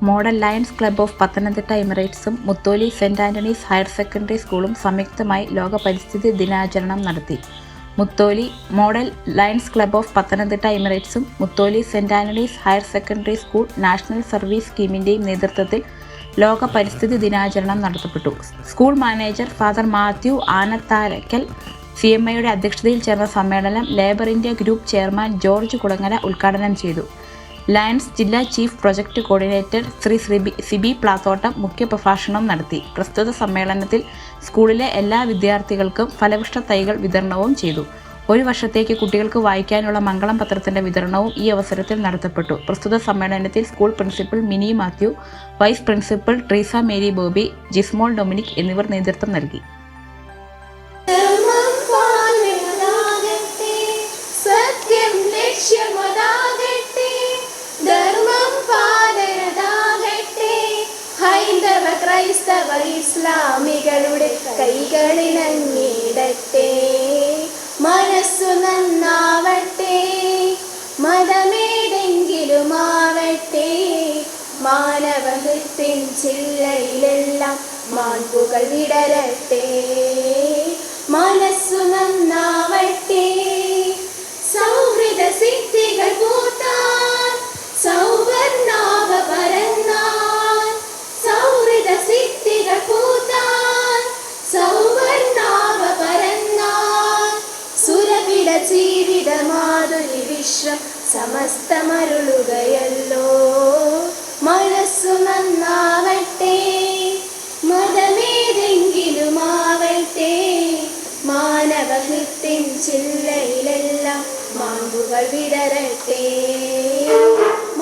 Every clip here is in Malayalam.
Model lions club of Pathanamthitta എമിറേറ്റ്സും Mutholy Saint Antony's higher secondary സ്കൂളും സംയുക്തമായി ലോക പരിസ്ഥിതി ദിനാചരണം നടത്തി. Mutholy model lions club of Pathanamthitta എമിറേറ്റ്സും Mutholy Saint Antony's higher secondary school national service സ്കീമിന്റെയും നേതൃത്വത്തിൽ ലോക പരിസ്ഥിതി ദിനാചരണം നടത്തപ്പെട്ടു. School manager father Mathew Anatharakkal CMIയുടെ അധ്യക്ഷതയിൽ ചേർന്ന സമ്മേളനം labour India group chairman George Kulangara ഉദ്ഘാടനം ചെയ്തു. ലയൺസ് ജില്ലാ chief project coordinator Shri Siby Plathottam മുഖ്യപ്രഭാഷണം നടത്തി. പ്രസ്തുത സമ്മേളനത്തിൽ സ്കൂളിലെ എല്ലാ വിദ്യാർത്ഥികൾക്കും ഫലവൃക്ഷ തൈകൾ വിതരണവും ചെയ്തു. ഒരു വർഷത്തേക്ക് കുട്ടികൾക്ക് വായിക്കാനുള്ള മംഗളം പത്രത്തിന്റെ വിതരണവും ഈ അവസരത്തിൽ നടത്തപ്പെട്ടു. പ്രസ്തുത സമ്മേളനത്തിൽ school principal Mini Mathew, vice principal Treesa Mary Bobby, Jismol Dominic എന്നിവർ നേതൃത്വം നൽകി. ക്രൈസ്തവ ഇസ്ലാമികളുടെ കൈകളിലങ്ങിടട്ടെ, മനസ്സു നന്നാവട്ടെ, മതമേതെങ്കിലുമാവട്ടെ, മാനവഹൃത്തിൻ ചില്ലയിലെല്ലാം മാൺപുകൾ വിടരട്ടെ, മനസ്സു നന്നാവട്ടെ, സൗഹൃദ സിദ്ധികൾ പൂത്താൻ, സൗവർണാഭ പരന്നാൻ, സൗഹൃദ സിദ്ധികൾ പൂത്താൻ, സൗവർണാഭ പരന്നാൻ, സുരഭിട ജീവിത മാധുരി വിശ്വം സമസ്തമരുളുകയല്ലോ, മനസ്സു നന്നാവട്ടെ, മതമേതെങ്കിലുമാവട്ടെ, മാനവഹൃത്തിൻ ചില്ലയിലെല്ലാം മാമ്പുകൾ വിടരട്ടെ,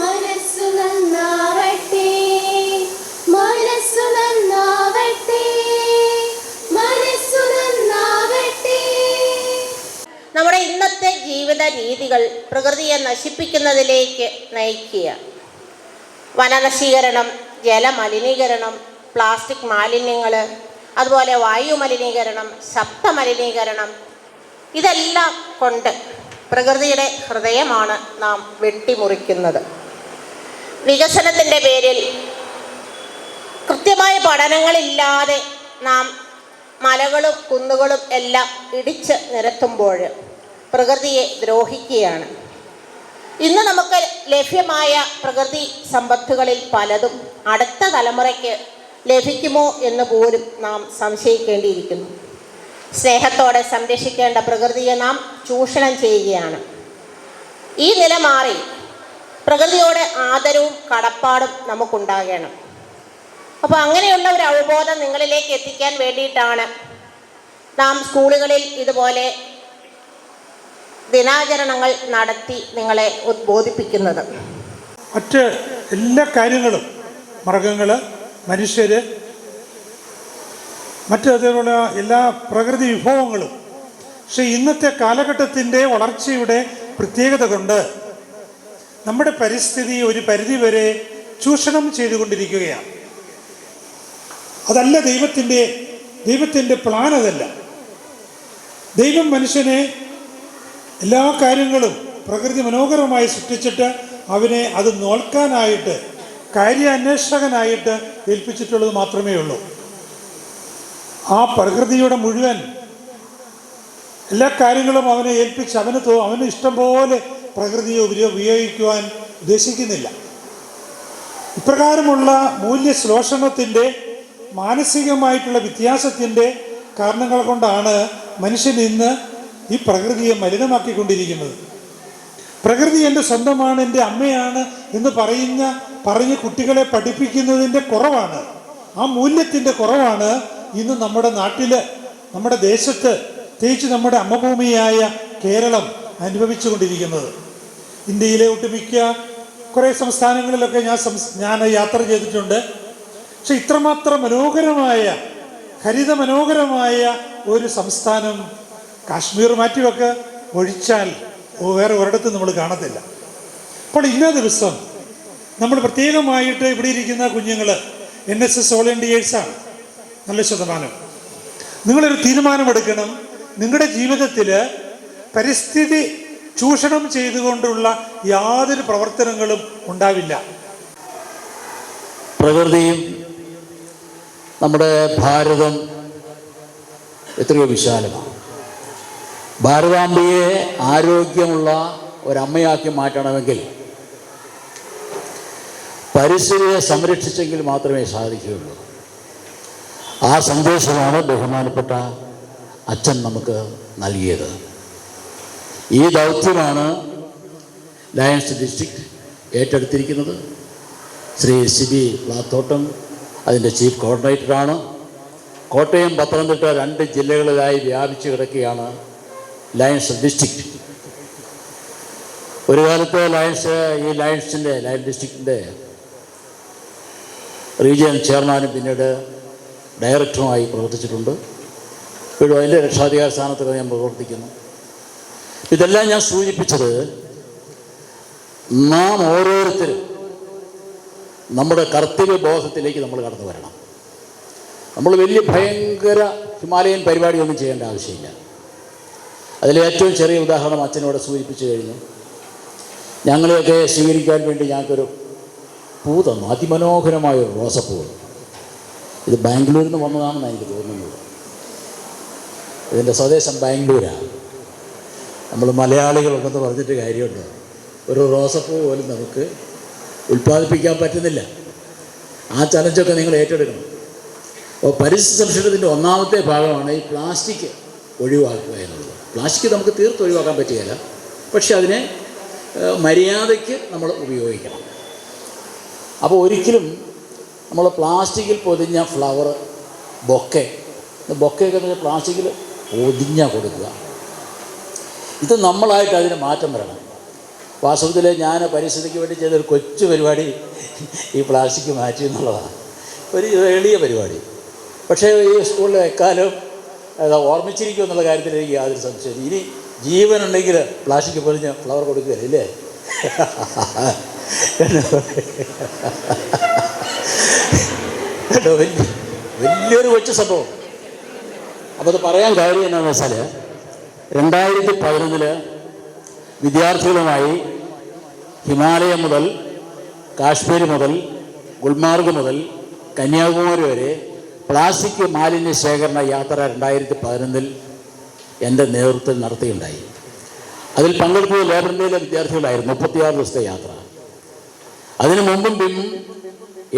മനസ്സു നന്നാവട്ടെ, മനസ്സു നന്നാവട്ടെ, മനസ്സു നന്നാവട്ടെ. നമ്മുടെ ഇന്നത്തെ ജീവിത രീതികൾ പ്രകൃതിയെ നശിപ്പിക്കുന്നതിലേക്ക് നയിക്കുക. വനനശീകരണം, ജലമലിനീകരണം, പ്ലാസ്റ്റിക് മാലിന്യങ്ങൾ, അതുപോലെ വായു മലിനീകരണം, ശബ്ദമലിനീകരണം, ഇതെല്ലാം കൊണ്ട് പ്രകൃതിയുടെ ഹൃദയമാണ് നാം വെട്ടിമുറിക്കുന്നത്. വികസനത്തിൻ്റെ പേരിൽ കൃത്യമായ പഠനങ്ങളില്ലാതെ നാം മലകളും കുന്നുകളും എല്ലാം ഇടിച്ച് നിരത്തുമ്പോൾ പ്രകൃതിയെ ദ്രോഹിക്കുകയാണ്. ഇന്ന് നമുക്ക് ലഭ്യമായ പ്രകൃതി സമ്പത്തുകളിൽ പലതും അടുത്ത തലമുറയ്ക്ക് ലഭിക്കുമോ എന്ന് പോലും നാം സംശയിക്കേണ്ടിയിരിക്കുന്നു. സ്നേഹത്തോടെ സംരക്ഷിക്കേണ്ട പ്രകൃതിയെ നാം ചൂഷണം ചെയ്യുകയാണ്. ഈ നില മാറി പ്രകൃതിയോട് ആദരവും കടപ്പാടും നമുക്കുണ്ടാകണം. അപ്പോൾ അങ്ങനെയുള്ള ഒരു അവബോധം നിങ്ങളിലേക്ക് എത്തിക്കാൻ വേണ്ടിയിട്ടാണ് നാം സ്കൂളുകളിൽ ഇതുപോലെ ദിനാചരണങ്ങൾ നടത്തി നിങ്ങളെ ഉദ്ബോധിപ്പിക്കുന്നത്. മറ്റ് എല്ലാ കാര്യങ്ങളും, മൃഗങ്ങൾ, മനുഷ്യർ, മറ്റേതുള്ള എല്ലാ പ്രകൃതി വിഭവങ്ങളും, പക്ഷെ ഇന്നത്തെ കാലഘട്ടത്തിൻ്റെ വളർച്ചയുടെ പ്രത്യേകത കൊണ്ട് നമ്മുടെ പരിസ്ഥിതി ഒരു പരിധിവരെ ചൂഷണം ചെയ്തുകൊണ്ടിരിക്കുകയാണ്. അതല്ല ദൈവത്തിൻ്റെ പ്ലാൻ അതല്ല. ദൈവം മനുഷ്യനെ എല്ലാ കാര്യങ്ങളും പ്രകൃതി മനോഹരമായി സൃഷ്ടിച്ചിട്ട് അവനെ അത് നോക്കാനായിട്ട്, കാര്യാന്വേഷകനായിട്ട് ഏൽപ്പിച്ചിട്ടുള്ളത് മാത്രമേ ഉള്ളൂ. ആ പ്രകൃതിയുടെ മുഴുവൻ എല്ലാ കാര്യങ്ങളും അവനെ ഏൽപ്പിച്ച് അവന് ഇഷ്ടം പോലെ പ്രകൃതിയെ ഉപയോഗിക്കുവാൻ ഉദ്ദേശിക്കുന്നില്ല. ഇപ്രകാരമുള്ള മൂല്യശ്ലോഷണത്തിൻ്റെ, മാനസികമായിട്ടുള്ള വ്യത്യാസത്തിൻ്റെ കാരണങ്ങൾ കൊണ്ടാണ് മനുഷ്യൻ ഇന്ന് ഈ പ്രകൃതിയെ മലിനമാക്കിക്കൊണ്ടിരിക്കുന്നത്. പ്രകൃതി എൻ്റെ സ്വന്തമാണ്, എൻ്റെ അമ്മയാണ് എന്ന് പറഞ്ഞ് കുട്ടികളെ പഠിപ്പിക്കുന്നതിൻ്റെ കുറവാണ്, ആ മൂല്യത്തിൻ്റെ കുറവാണ് ഇന്ന് നമ്മുടെ നാട്ടിൽ, നമ്മുടെ ദേശത്ത്, പ്രത്യേകിച്ച് നമ്മുടെ അമ്മഭൂമിയായ കേരളം അനുഭവിച്ചു കൊണ്ടിരിക്കുന്നത്. ഇന്ത്യയിലെ ഒട്ടുമിക്ക കുറേ സംസ്ഥാനങ്ങളിലൊക്കെ ഞാൻ യാത്ര ചെയ്തിട്ടുണ്ട്. പക്ഷെ ഇത്രമാത്രം മനോഹരമായ, ഹരിത മനോഹരമായ ഒരു സംസ്ഥാനം കാശ്മീർ മാറ്റിവെക്ക് ഒഴിച്ചാൽ വേറെ ഒരിടത്തും നമ്മൾ കാണത്തില്ല. അപ്പോൾ ഇന്ന ദിവസം നമ്മൾ പ്രത്യേകമായിട്ട് ഇവിടെ ഇരിക്കുന്ന കുഞ്ഞുങ്ങൾ NSS വോളണ്ടിയേഴ്സാണ്, നല്ല ശതമാനം. നിങ്ങളൊരു തീരുമാനമെടുക്കണം. നിങ്ങളുടെ ജീവിതത്തിൽ പരിസ്ഥിതി ചൂഷണം ചെയ്തുകൊണ്ടുള്ള യാതൊരു പ്രവർത്തനങ്ങളും ഉണ്ടാവില്ല. പ്രകൃതിയും നമ്മുടെ ഭാരതം എത്രയോ വിശാലമാണ്. ഭാരതാംബയെ ആരോഗ്യമുള്ള ഒരമ്മയാക്കി മാറ്റണമെങ്കിൽ പരിസ്ഥിതിയെ സംരക്ഷിച്ചെങ്കിൽ മാത്രമേ സാധിക്കുകയുള്ളൂ. ആ സന്ദേശമാണ് ബഹുമാനപ്പെട്ട അച്ഛൻ നമുക്ക് നൽകിയത്. ഈ ദൗത്യമാണ് ലയൺസ് ഡിസ്ട്രിക്റ്റ് ഏറ്റെടുത്തിരിക്കുന്നത്. ശ്രീ സിബി പ്ലാത്തോട്ടം അതിൻ്റെ ചീഫ് കോർഡിനേറ്ററാണ്. കോട്ടയം, പത്തനംതിട്ട 2 ജില്ലകളിലായി വ്യാപിച്ചു കിടക്കുകയാണ് ലയൺസ് ഡിസ്ട്രിക്റ്റ്. ഒരു കാലത്ത് ലയൺ ഡിസ്ട്രിക്റ്റിൻ്റെ റീജിയണൽ ചെയർമാനും പിന്നീട് ഡയറക്ടറുമായി പ്രവർത്തിച്ചിട്ടുണ്ട്. ഇപ്പോഴും അതിൻ്റെ രക്ഷാധികാര സ്ഥാനത്ത് ഞാൻ പ്രവർത്തിക്കുന്നു. ഇതെല്ലാം ഞാൻ സൂചിപ്പിച്ചത് നാം ഓരോരുത്തരും നമ്മുടെ കർത്തവ്യബോധത്തിലേക്ക് നമ്മൾ കടന്നു വരണം. നമ്മൾ വലിയ ഭയങ്കര ഹിമാലയൻ പരിപാടിയൊന്നും ചെയ്യേണ്ട ആവശ്യമില്ല. അതിലെ ഏറ്റവും ചെറിയ ഉദാഹരണം അച്ഛനോട് സൂചിപ്പിച്ചു കഴിഞ്ഞു. ഞങ്ങളെയൊക്കെ സ്വീകരിക്കാൻ വേണ്ടി ഞങ്ങൾക്കൊരു പൂ തന്നു, അതിമനോഹരമായൊരു റോസപ്പൂ. ഇത് ബാംഗ്ലൂരിൽ നിന്ന് വന്നതാണെന്നാണ് എനിക്ക് തോന്നുന്നത്. ഇതിൻ്റെ സ്വദേശം ബാംഗ്ലൂരാണ്. നമ്മൾ മലയാളികളുണ്ടെന്ന് പറഞ്ഞിട്ട് കാര്യമുണ്ട്. ഒരു റോസപ്പൂ പോലും നമുക്ക് ഉൽപ്പാദിപ്പിക്കാൻ പറ്റുന്നില്ല. ആ ചലഞ്ചൊക്കെ നിങ്ങൾ ഏറ്റെടുക്കണം. അപ്പോൾ പരിസ്ഥിതി സംരക്ഷണത്തിൻ്റെ ഒന്നാമത്തെ ഭാഗമാണ് ഈ പ്ലാസ്റ്റിക് ഒഴിവാക്കുക എന്നുള്ളത്. പ്ലാസ്റ്റിക് നമുക്ക് തീർത്ത് ഒഴിവാക്കാൻ പറ്റുകയില്ല, പക്ഷെ അതിനെ മര്യാദയ്ക്ക് നമ്മൾ ഉപയോഗിക്കണം. അപ്പോൾ ഒരിക്കലും നമ്മൾ പ്ലാസ്റ്റിക്കിൽ പൊതിഞ്ഞ ഫ്ലവർ ബൊക്കെയൊക്കെ പ്ലാസ്റ്റിക്കിൽ പൊതിഞ്ഞ കൊടുക്കുക. ഇത് നമ്മളായിട്ട് അതിന് മാറ്റം വരണം. വാസ്തവത്തിൽ ഞാൻ പരിസ്ഥിതിക്ക് വേണ്ടി ചെയ്തൊരു കൊച്ചു പരിപാടി ഈ പ്ലാസ്റ്റിക് മാറ്റി എന്നുള്ളതാണ്. ഒരു എളിയ പരിപാടി. പക്ഷേ ഈ സ്കൂളിൽ എക്കാലം ഓർമ്മിച്ചിരിക്കും എന്നുള്ള കാര്യത്തിൽ എനിക്ക് യാതൊരു സംശയം. ഇനി ജീവനുണ്ടെങ്കിൽ പ്ലാസ്റ്റിക് പൊതിഞ്ഞ് ഫ്ലവർ കൊടുക്കുകയല്ലേ? കേട്ടോ, വലിയൊരു കൊച്ചു സംഭവം. അപ്പോൾ അത് പറയാൻ കാര്യം എന്താണെന്ന് വെച്ചാൽ 2011 വിദ്യാർത്ഥികളുമായി ഹിമാലയം മുതൽ കാശ്മീർ മുതൽ ഗുൽമാർഗ് മുതൽ കന്യാകുമാരി വരെ പ്ലാസ്റ്റിക് മാലിന്യ ശേഖരണ യാത്ര 2011 എൻ്റെ നേതൃത്വത്തിൽ നടത്തുകയുണ്ടായി. അതിൽ പങ്കെടുത്തത് ലേബർ ഇന്ത്യയിലെ വിദ്യാർത്ഥികളായിരുന്നു. 36 ദിവസത്തെ യാത്ര. അതിനു മുമ്പും പിന്നും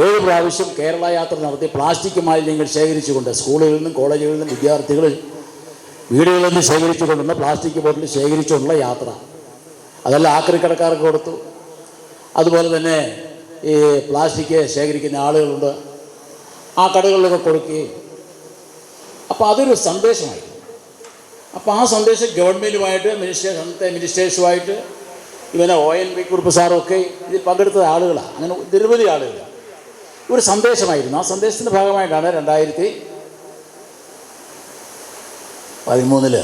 7 പ്രാവശ്യം കേരള യാത്ര നടത്തി പ്ലാസ്റ്റിക് മാലിന്യങ്ങൾ ശേഖരിച്ചുകൊണ്ട് സ്കൂളുകളിൽ നിന്നും കോളേജുകളിൽ നിന്നും വിദ്യാർത്ഥികൾ വീടുകളിൽ നിന്ന് ശേഖരിച്ചുകൊണ്ടുള്ള പ്ലാസ്റ്റിക് ബോട്ടിൽ ശേഖരിച്ചുകൊണ്ടുള്ള യാത്ര. അതെല്ലാം ആക്രിക്കടക്കാർക്ക് കൊടുത്തു. അതുപോലെ തന്നെ ഈ പ്ലാസ്റ്റിക് ശേഖരിക്കുന്ന ആളുകളുണ്ട്, ആ കടകളിലൊക്കെ കൊടുക്കുകയും. അപ്പോൾ അതൊരു സന്ദേശമായി. അപ്പോൾ ആ സന്ദേശം ഗവൺമെൻറ്റുമായിട്ട് മിനിസ്റ്റേഴ്സുമായിട്ട് ഇവനെ ONV കുറുപ്പ് സാറൊക്കെ ഇതിൽ പങ്കെടുത്ത ആളുകളാണ്. അങ്ങനെ നിരവധി ആളുകൾ. ഒരു സന്ദേശമായിരുന്നു. ആ സന്ദേശത്തിൻ്റെ ഭാഗമായിട്ടാണ് 2013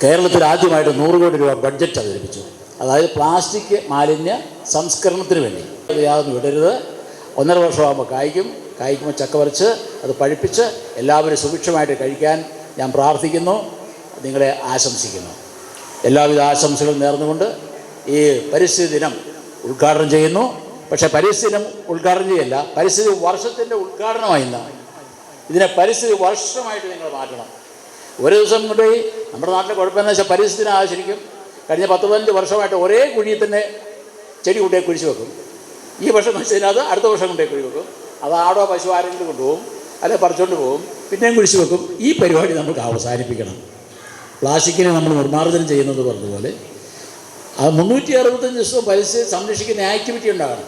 കേരളത്തിൽ ആദ്യമായിട്ട് 100 കോടി രൂപ ബഡ്ജറ്റ് അവതരിപ്പിച്ചു. അതായത് പ്ലാസ്റ്റിക് മാലിന്യ സംസ്കരണത്തിന് വേണ്ടി. യാതൊന്നും വിടരുത്. 1.5 വർഷമാകുമ്പോൾ കായ്ക്കുമ്പോൾ ചക്ക പറിച്ച് അത് പഴുപ്പിച്ച് എല്ലാവരും സുഭിക്ഷമായിട്ട് കഴിക്കാൻ ഞാൻ പ്രാർത്ഥിക്കുന്നു, നിങ്ങളെ ആശംസിക്കുന്നു. എല്ലാവിധ ആശംസകളും നേർന്നുകൊണ്ട് ഈ പരിസ്ഥിതി ദിനം ഉദ്ഘാടനം ചെയ്യുന്നു. പക്ഷേ പരിസ്ഥിതി ദിനം ഉദ്ഘാടനം ചെയ്യല്ല, പരിസ്ഥിതി വർഷത്തിൻ്റെ ഉദ്ഘാടനമായി ഇന്നാണ്. ഇതിനെ പരിസ്ഥിതി വർഷമായിട്ട് നിങ്ങൾ മാറ്റണം. ഒരു ദിവസം കൊണ്ടുപോയി നമ്മുടെ നാട്ടിലെ കുഴപ്പമെന്ന് വെച്ചാൽ പരിസ്ഥിതിനെ ആചരിക്കും. കഴിഞ്ഞ 10-15 വർഷമായിട്ട് ഒരേ കുഴിയിൽ തന്നെ ചെടി കൊണ്ടേ കുഴിച്ച് വെക്കും. ഈ വർഷം എന്ന് വെച്ചാൽ അത് അടുത്ത വർഷം കൊണ്ടേ കുഴി വെക്കും. അത് ആടോ പശു ആരെങ്കിലും കൊണ്ടുപോകും, അല്ലെങ്കിൽ പറിച്ചുകൊണ്ട് പോകും, പിന്നെയും കുഴിച്ച് വെക്കും. ഈ പരിപാടി നമുക്ക് അവസാനിപ്പിക്കണം. പ്ലാസ്റ്റിക്കിനെ നമ്മൾ നിർമ്മാർജ്ജനം ചെയ്യുന്നത് പറഞ്ഞതുപോലെ ആ 365 ദിവസവും പരിസ്ഥിതി സംരക്ഷിക്കുന്ന ആക്ടിവിറ്റി ഉണ്ടാകണം.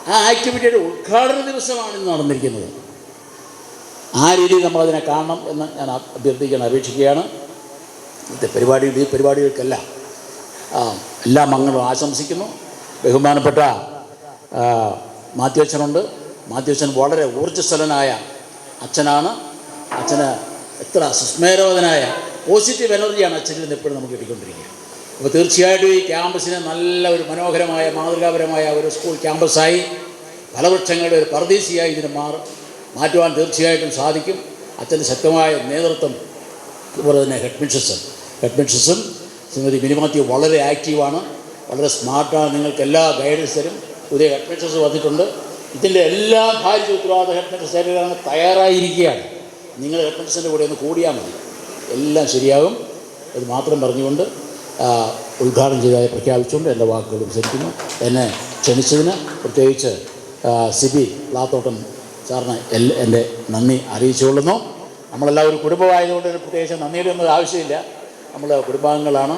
ആ ആക്ടിവിറ്റിയുടെ ഉദ്ഘാടന ദിവസമാണ് ഇന്ന് നടന്നിരിക്കുന്നത്. ആ രീതിയിൽ നമ്മളതിനെ കാണണം എന്ന് ഞാൻ അപേക്ഷിക്കുകയാണ്. ഇന്നത്തെ ഈ പരിപാടികൾക്കെല്ലാം എല്ലാ മംഗളവും ആശംസിക്കുന്നു. ബഹുമാനപ്പെട്ട മാത്യുവച്ചനുണ്ട്. മാത്യുവച്ചൻ വളരെ ഊർജ്ജസ്വലനായ അച്ഛനാണ്. അച്ഛന് എത്ര സുസ്മേരോധനായ പോസിറ്റീവ് എനർജിയാണ് അച്ഛനിൽ നിന്ന് എപ്പോഴും നമുക്ക് കിട്ടിക്കൊണ്ടിരിക്കുക. അപ്പോൾ തീർച്ചയായിട്ടും ഈ ക്യാമ്പസിനെ നല്ല ഒരു മനോഹരമായ മാതൃകാപരമായ ഒരു സ്കൂൾ ക്യാമ്പസായി ഫലവൃക്ഷങ്ങളുടെ ഒരു പർദീസിയായി ഇതിനെ മാറ്റുവാൻ തീർച്ചയായിട്ടും സാധിക്കും. അച്ഛൻ്റെ ശക്തമായ നേതൃത്വം, അതുപോലെ തന്നെ ഹെഡ്മിസ്ട്രസും ശ്രീമതി മിനിമാത്യു വളരെ ആക്റ്റീവാണ്, വളരെ സ്മാർട്ടാണ്. നിങ്ങൾക്ക് എല്ലാ ഗൈഡൻസ് തരും. പുതിയ ഹെഡ്മിസ്ട്രസ് വന്നിട്ടുണ്ട്. ഇതിൻ്റെ എല്ലാ ഭാര്യ ഉത്തരവാദിത്ത ഹെഡ് സെക്രട്ടറി തയ്യാറായിരിക്കുകയാണ്. നിങ്ങൾ ഹെഡ് മിനിസ്റ്ററിൻ്റെ കൂടെ ഒന്ന് കൂടിയാൽ മതി, എല്ലാം ശരിയാകും. അത് മാത്രം പറഞ്ഞുകൊണ്ട് ഉദ്ഘാടനം ചെയ്തതായി പ്രഖ്യാപിച്ചുകൊണ്ട് എൻ്റെ വാക്കുകൾ ഉപസരിക്കുന്നു. എന്നെ ക്ഷണിച്ചതിന് പ്രത്യേകിച്ച് സിബി പ്ലാത്തോട്ടൻ സാറിന് എൻ്റെ നന്ദി അറിയിച്ചുകൊള്ളുന്നു. നമ്മളെല്ലാവരും കുടുംബമായതുകൊണ്ട് പ്രത്യേകിച്ച് നന്ദിയുടെ ഒന്നും ആവശ്യമില്ല. നമ്മൾ കുടുംബാംഗങ്ങളാണ്,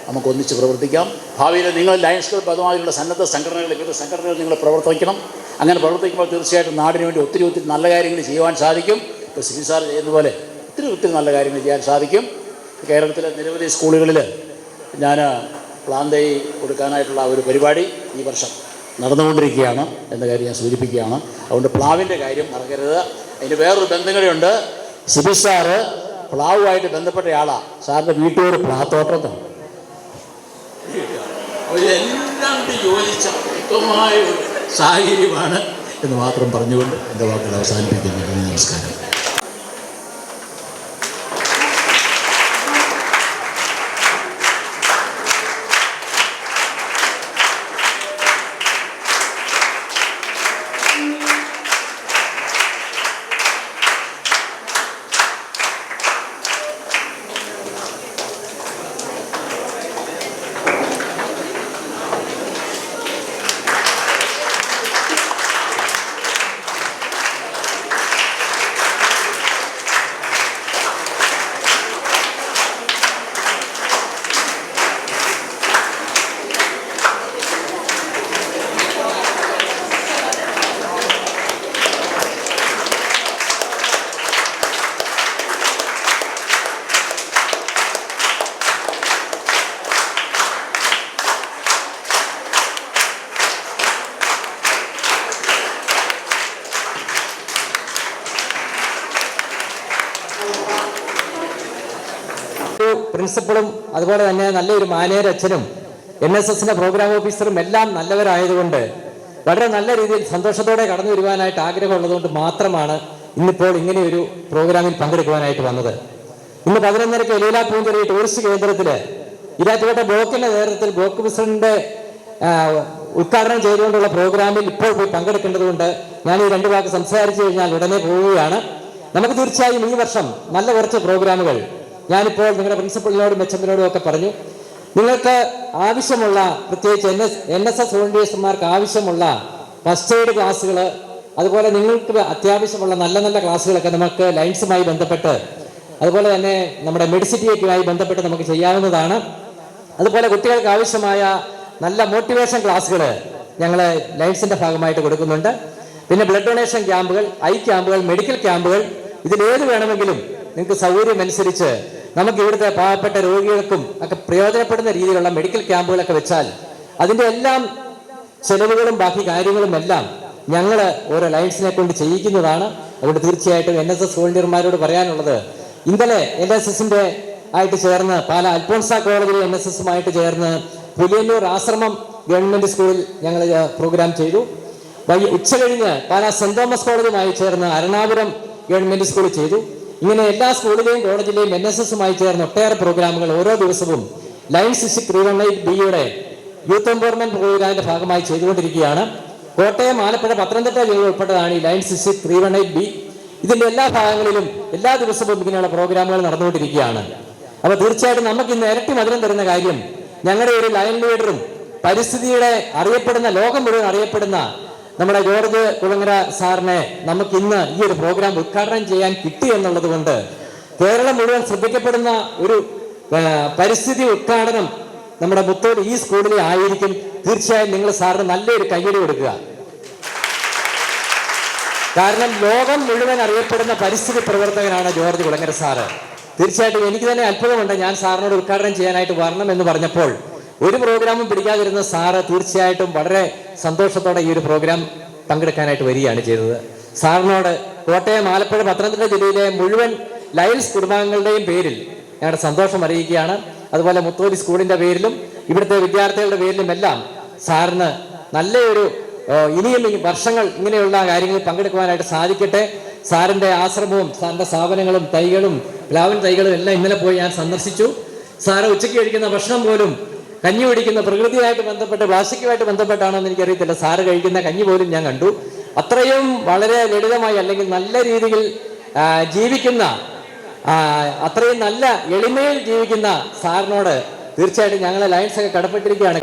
നമുക്ക് ഒന്നിച്ച് പ്രവർത്തിക്കാം. ഭാവിയിൽ നിങ്ങൾ ലയൺസ് ക്ലബ്ബ് അതുമാതിരിയുള്ള സന്നദ്ധ സംഘടനകൾ, ഇവരുടെ സംഘടനകൾ നിങ്ങൾ പ്രവർത്തിക്കണം. അങ്ങനെ പ്രവർത്തിക്കുമ്പോൾ തീർച്ചയായിട്ടും നാടിന് വേണ്ടി ഒത്തിരി നല്ല കാര്യങ്ങൾ ചെയ്യുവാൻ സാധിക്കും. ഇപ്പോൾ സിബി സാർ ചെയ്യുന്നതുപോലെ ഒത്തിരി നല്ല കാര്യങ്ങൾ ചെയ്യാൻ സാധിക്കും. കേരളത്തിലെ നിരവധി സ്കൂളുകളിൽ ഞാൻ പ്ലാൻ തൈ കൊടുക്കാനായിട്ടുള്ള ഒരു പരിപാടി ഈ വർഷം നടന്നുകൊണ്ടിരിക്കുകയാണ് എന്ന കാര്യം ഞാൻ സൂചിപ്പിക്കുകയാണ്. അതുകൊണ്ട് പ്ലാവിൻ്റെ കാര്യം മറക്കരുത്. അതിന് വേറൊരു ബന്ധം കൂടെയുണ്ട്. സിബി സാറ് പ്ലാവുമായിട്ട് ബന്ധപ്പെട്ട ആളാണ്. സാറിൻ്റെ വീട്ടുകാർ പ്ലാത്തോട്ടം അവരെല്ലാം യോജിച്ച ഉത്തമമായ ഒരു സാഹചര്യമാണ് എന്ന് മാത്രം പറഞ്ഞുകൊണ്ട് എൻ്റെ വാക്കുകൾ അവസാനിപ്പിക്കുന്നു. നമസ്കാരം. പ്രിൻസിപ്പളും അതുപോലെ തന്നെ നല്ലൊരു മാനേജർ അച്ഛനും NSSന്റെ പ്രോഗ്രാം ഓഫീസറും എല്ലാം നല്ലവരായതുകൊണ്ട് വളരെ നല്ല രീതിയിൽ സന്തോഷത്തോടെ കടന്നു വരുവാനായിട്ട് ആഗ്രഹമുള്ളതുകൊണ്ട് മാത്രമാണ് ഇന്നിപ്പോൾ ഇങ്ങനെ ഒരു പ്രോഗ്രാമിൽ പങ്കെടുക്കുവാനായിട്ട് വന്നത്. ഇന്ന് 11:30 ലീലാ പൂഞ്ചെറി ടൂറിസ്റ്റ് കേന്ദ്രത്തിൽ ഇരാറ്റുപേട്ട ബ്ലോക്കിന്റെ നേതൃത്വത്തിൽ ബ്ലോക്ക് പ്രസിഡന്റ് ഉദ്ഘാടനം ചെയ്തുകൊണ്ടുള്ള പ്രോഗ്രാമിൽ ഇപ്പോൾ പോയി പങ്കെടുക്കേണ്ടതുകൊണ്ട് ഞാൻ ഈ 2 വാക്ക് സംസാരിച്ചു കഴിഞ്ഞാൽ ഉടനെ പോവുകയാണ്. നമുക്ക് തീർച്ചയായും ഈ വർഷം നല്ല കുറച്ച് പ്രോഗ്രാമുകൾ ഞാനിപ്പോൾ നിങ്ങളുടെ പ്രിൻസിപ്പലിനോടും എച്ച്എമ്മിനോടും ഒക്കെ പറഞ്ഞു. നിങ്ങൾക്ക് ആവശ്യമുള്ള പ്രത്യേകിച്ച് NSS വോളണ്ടിയേഴ്സുമാർക്ക് ആവശ്യമുള്ള ഫസ്റ്റ് എയ്ഡ് ക്ലാസ്സുകൾ, അതുപോലെ നിങ്ങൾക്ക് അത്യാവശ്യമുള്ള നല്ല ക്ലാസ്സുകളൊക്കെ നമുക്ക് ലൈൻസുമായി ബന്ധപ്പെട്ട് അതുപോലെ തന്നെ നമ്മുടെ മെഡിസിറ്റിയുമായി ബന്ധപ്പെട്ട് നമുക്ക് ചെയ്യാവുന്നതാണ്. അതുപോലെ കുട്ടികൾക്ക് ആവശ്യമായ നല്ല മോട്ടിവേഷൻ ക്ലാസ്സുകൾ ഞങ്ങൾ ലൈൻസിൻ്റെ ഭാഗമായിട്ട് കൊടുക്കുന്നുണ്ട്. പിന്നെ ബ്ലഡ് ഡൊണേഷൻ ക്യാമ്പുകൾ, ഐ ക്യാമ്പുകൾ, മെഡിക്കൽ ക്യാമ്പുകൾ, ഇതിലേത് വേണമെങ്കിലും നിങ്ങൾക്ക് സൗകര്യമനുസരിച്ച് നമുക്ക് ഇവിടുത്തെ പാവപ്പെട്ട രോഗികൾക്കും ഒക്കെ പ്രയോജനപ്പെടുന്ന രീതിയിലുള്ള മെഡിക്കൽ ക്യാമ്പുകളൊക്കെ വെച്ചാൽ അതിൻ്റെ എല്ലാം ചെലവുകളും ബാക്കി കാര്യങ്ങളും എല്ലാം ഞങ്ങൾ ഓരോ ലൈൻസിനെ കൊണ്ട് ചെയ്യിക്കുന്നതാണ്. അതുകൊണ്ട് തീർച്ചയായിട്ടും NSS വോളണ്ടിയർമാരോട് പറയാനുള്ളത്, ഇന്നലെ NSSന്റെ ആയിട്ട് ചേർന്ന് പാല അൽഫോൺസ കോളേജിലെ NSSുമായിട്ട് ചേർന്ന് പുലിയന്നൂർ ആശ്രമം ഗവൺമെന്റ് സ്കൂളിൽ ഞങ്ങൾ പ്രോഗ്രാം ചെയ്തു. ഉച്ച കഴിഞ്ഞ് പാല സെന്റ് തോമസ് കോളേജുമായി ചേർന്ന് അരണാപുരം ഗവൺമെന്റ് സ്കൂളിൽ ചെയ്തു. ഇങ്ങനെ എല്ലാ സ്കൂളിലെയും കോളേജിലെയും NSSുമായി ചേർന്ന് ഒട്ടേറെ പ്രോഗ്രാമുകൾ ഓരോ ദിവസവും ലയൺസ് ഡിസ്ട്രിക്ട് 318Bയുടെ യൂത്ത് എംപവർമെന്റ് പ്രോഗ്രാമിന്റെ ഭാഗമായി ചെയ്തുകൊണ്ടിരിക്കുകയാണ്. കോട്ടയം, ആലപ്പുഴ, പത്തനംതിട്ട ജില്ലകൾ ഉൾപ്പെട്ടതാണ് ഈ ലയൺസ് ഡിസ്ട്രിക്ട് 318B. ഇതിന്റെ എല്ലാ ഭാഗങ്ങളിലും എല്ലാ ദിവസവും ഇങ്ങനെയുള്ള പ്രോഗ്രാമുകൾ നടന്നുകൊണ്ടിരിക്കുകയാണ്. അപ്പോൾ തീർച്ചയായിട്ടും നമുക്ക് ഇന്ന് ഇരട്ടി മധുരം തരുന്ന കാര്യം, ഞങ്ങളുടെ ഒരു ലയൺ ലീഡറും പരിസ്ഥിതിയുടെ അറിയപ്പെടുന്ന, ലോകം മുഴുവൻ അറിയപ്പെടുന്ന നമ്മുടെ ജോർജ് കുളങ്ങര സാറിനെ നമുക്ക് ഇന്ന് ഈ ഒരു പ്രോഗ്രാം ഉദ്ഘാടനം ചെയ്യാൻ കിട്ടി എന്നുള്ളത് കൊണ്ട് കേരളം മുഴുവൻ ശ്രദ്ധിക്കപ്പെടുന്ന ഒരു പരിസ്ഥിതി ഉദ്ഘാടനം നമ്മുടെ മുത്തോട് ഈ സ്കൂളിലെ ആയിരിക്കും. തീർച്ചയായും നിങ്ങൾ സാറിന് നല്ലൊരു കയ്യടി കൊടുക്കുക. കാരണം ലോകം മുഴുവൻ അറിയപ്പെടുന്ന പരിസ്ഥിതി പ്രവർത്തകനാണ് ജോർജ് കുളങ്ങര സാറ്. തീർച്ചയായിട്ടും എനിക്ക് തന്നെ അത്ഭുതമുണ്ട്. ഞാൻ സാറിനോട് ഉദ്ഘാടനം ചെയ്യാനായിട്ട് വരണം എന്ന് പറഞ്ഞപ്പോൾ ഒരു പ്രോഗ്രാമും പിടിക്കാതിരുന്ന സാറ് തീർച്ചയായിട്ടും വളരെ സന്തോഷത്തോടെ ഈ ഒരു പ്രോഗ്രാം പങ്കെടുക്കാനായിട്ട് വരികയാണ് ചെയ്തത്. സാറിനോട് കോട്ടയം, ആലപ്പുഴ, പത്തനംതിട്ട ജില്ലയിലെ മുഴുവൻ ലയൺസ് കുടുംബാംഗങ്ങളുടെയും പേരിൽ ഞങ്ങളുടെ സന്തോഷം അറിയിക്കുകയാണ്. അതുപോലെ മുത്തോലി സ്കൂളിൻ്റെ പേരിലും ഇവിടുത്തെ വിദ്യാർത്ഥികളുടെ പേരിലും എല്ലാം സാറിന് നല്ലൊരു ഇനിയും വർഷങ്ങൾ ഇങ്ങനെയുള്ള കാര്യങ്ങളിൽ പങ്കെടുക്കുവാനായിട്ട് സാധിക്കട്ടെ. സാറിൻ്റെ ആശ്രമവും സാറിൻ്റെ സ്ഥാപനങ്ങളും തൈകളും പ്ലാവിൻ തൈകളും എല്ലാം ഇന്നലെ പോയി ഞാൻ സന്ദർശിച്ചു. സാറ് ഉച്ചയ്ക്ക് കഴിക്കുന്ന ഭക്ഷണം പോലും കഞ്ഞി കുടിക്കുന്ന പ്രകൃതിയായിട്ട് ബന്ധപ്പെട്ട് പ്ലാസ്റ്റിക്കുമായിട്ട് ബന്ധപ്പെട്ടാണോ എന്ന് എനിക്കറിയത്തില്ല. സാറ് കഴിക്കുന്ന കഞ്ഞി പോലും ഞാൻ കണ്ടു. അത്രയും വളരെ ലളിതമായി അല്ലെങ്കിൽ നല്ല രീതിയിൽ ജീവിക്കുന്ന അത്രയും നല്ല എളിമയിൽ ജീവിക്കുന്ന സാറിനോട് തീർച്ചയായിട്ടും ഞങ്ങളെ ലയൺസ് ഒക്കെ കടപ്പെട്ടിരിക്കുകയാണ്.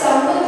സമൂഹ